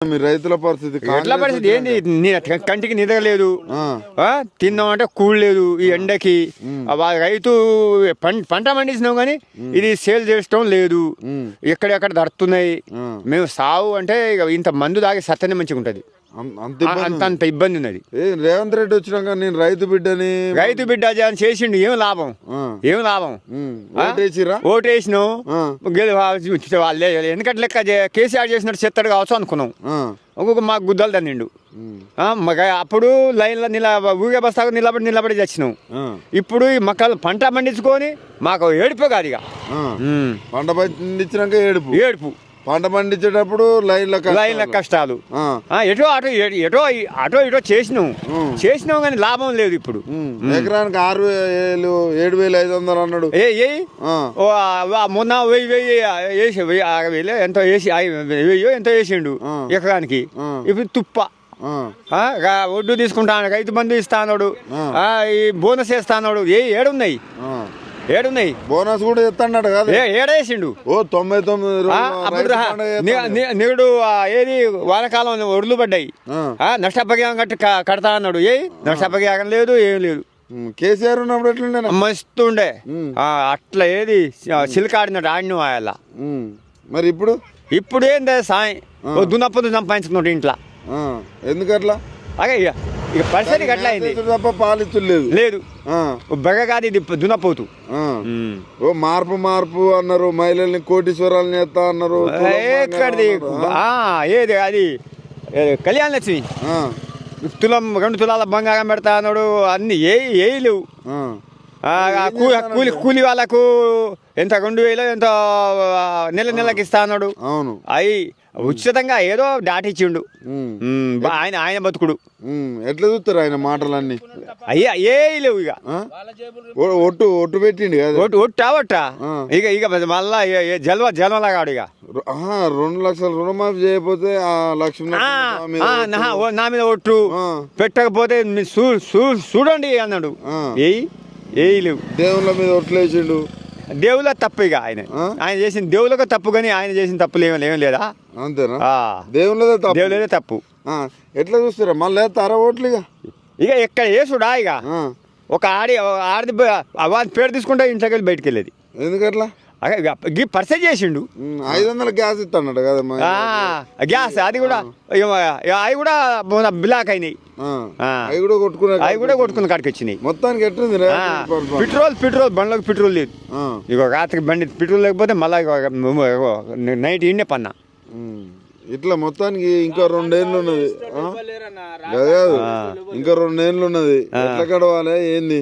మీ రైతుల పరిస్థితి ఎట్లా పరిస్థితి ఏంది? కంటికి నిద్ర లేదు, తిందామంటే కూల్ లేదు ఈ ఎండకి. రైతు పంట పండించినాం కానీ ఇది సేల్ చేయడం లేదు, ఎక్కడెక్కడ ధరుతున్నాయి. మేము సాగు అంటే ఇంత మందు దాగి సత్తనే మంచిగా ఉంటది, అంత ఇబ్బంది ఉన్నది. రేవంత్ రెడ్డి వచ్చినాక నేను రైతు బిడ్డ అని చేసిండు, ఏం లాభం? ఓటేసినాం వాళ్ళే ఎందుకంటే లెక్క కేసీఆర్ చేసినట్టు చెత్తడు కావచ్చు అనుకున్నాం. ఒక్కొక్క మాకు గుద్దలు తన్నిండు. అప్పుడు లైన్లో ఊగే బస్తాకు నిలబడి చచ్చినాం. ఇప్పుడు ఈ మొక్కలు పంట పండించుకొని మాకు ఏడుపే కాదు ఇక. పంట పండించినాక ఏడుపు పంట పండించేటప్పుడు లైన్ల కష్టాలు. ఎటో ఇటో చేసినాం కానీ లాభం లేదు. ఇప్పుడు ఎకరానికి 6,000 7,500 అన్నాడు. మొన్న 1000 ఎంతో వేసి 1000 ఎంతో వేసిండు ఎకరానికి. ఇప్పుడు తుప్ప ఒడ్డు తీసుకుంటాను, రైతు బంధు ఇస్తాడు, ఈ బోనస్ వేస్తాడు. ఏడున్నాయి బోనస్ కూడా ఇస్తాడు కదా, ఏడేసిండు. 99 అప్పుడు నేడు ఏది వానకాలం ఒడ్లు పడ్డాయి, నష్టపరిహారం కడతా అన్నాడు. నష్టపరిహారం లేదు, ఏం లేదు. కేసీఆర్ ఉన్నప్పుడు ఎట్లుండే మస్తు ఉండే, అట్లా ఏది చిలకాడినట్టు ఆడిన ఆయన. మరి ఇప్పుడు ఏంది సాయం దున్నప్పదు సంపాదించుకున్నాడు ఇంట్లో. ఎందుకట్లా? అదే ఇక పరిస్థితి అట్లా అయింది తప్ప పాలిత్తు లేదు. బెగ కాదు ఇది దున్నపోతు. మార్పు అన్నారు, మహిళల్ని కోటీశ్వరాలని ఎత్తా అన్నారు. ఎక్కడిది ఏది అది కళ్యాణ లక్ష్మి 2 తులాల బంగారం పెడతా అన్నాడు. అన్ని ఏ లేవు. కూలి వాళ్ళకు ఎంత 2,000 ఎంత నెలకి ఇస్తా అన్నాడు. అవును, అయి ఉచితంగా ఏదో దాటిచ్చిండు. ఆయన బతుకుడు ఎట్లా చూస్తారు ఆయన మాటలన్నీ? అయ్యా లేవు ఇక. ఒట్టు పెట్టిండు ఒట్టా ఇక మళ్ళా జల్వలాగాడు ఇక. 2 లక్షల రుణమాఫీ చేయకపోతే నా మీద ఒట్టు పెట్టకపోతే చూడండి అన్నాడు. లేవు. దేవుళ్ళ మీద ఒట్లు వేసిండు. దేవుళ్ళ తప్పు ఇక. ఆయన చేసిన దేవుళ్ళకు తప్పు, కానీ ఆయన చేసిన తప్పులు ఏం లేదా? అంతేనా? దేవుళ్ళదే తప్పు. ఎట్లా చూస్తారా మళ్ళీ వేస్తారా ఓట్లు? ఇక ఎక్కడ వేసుడా ఇక. ఒక ఆడది పేరు తీసుకుంటే ఇంట్లోకి వెళ్ళి బయటకు వెళ్ళేది. ఎందుకట్లా? పర్సెంట్ చేసిండు. 500 గ్యాస్ ఇస్తాడు కదా, గ్యాస్ అది కూడా అవి కూడా బ్లాక్ అయినాయి. అవి కూడా కొట్టుకున్న కాడికి వచ్చినాయి. మొత్తానికి ఎట్లుంది పెట్రోల్ బండ్లకు పెట్రోల్ లేదు. ఇక రాత్రికి బండి పెట్రోల్ లేకపోతే మళ్ళీ నైట్ ఇండే పన్నా. ఇట్లా మొత్తానికి ఇంకా 2 ఏళ్ళు ఉన్నది. ఇంకా 2 ఏళ్ళు ఉన్నది. ఎట్లా గడవాలి ఏంది?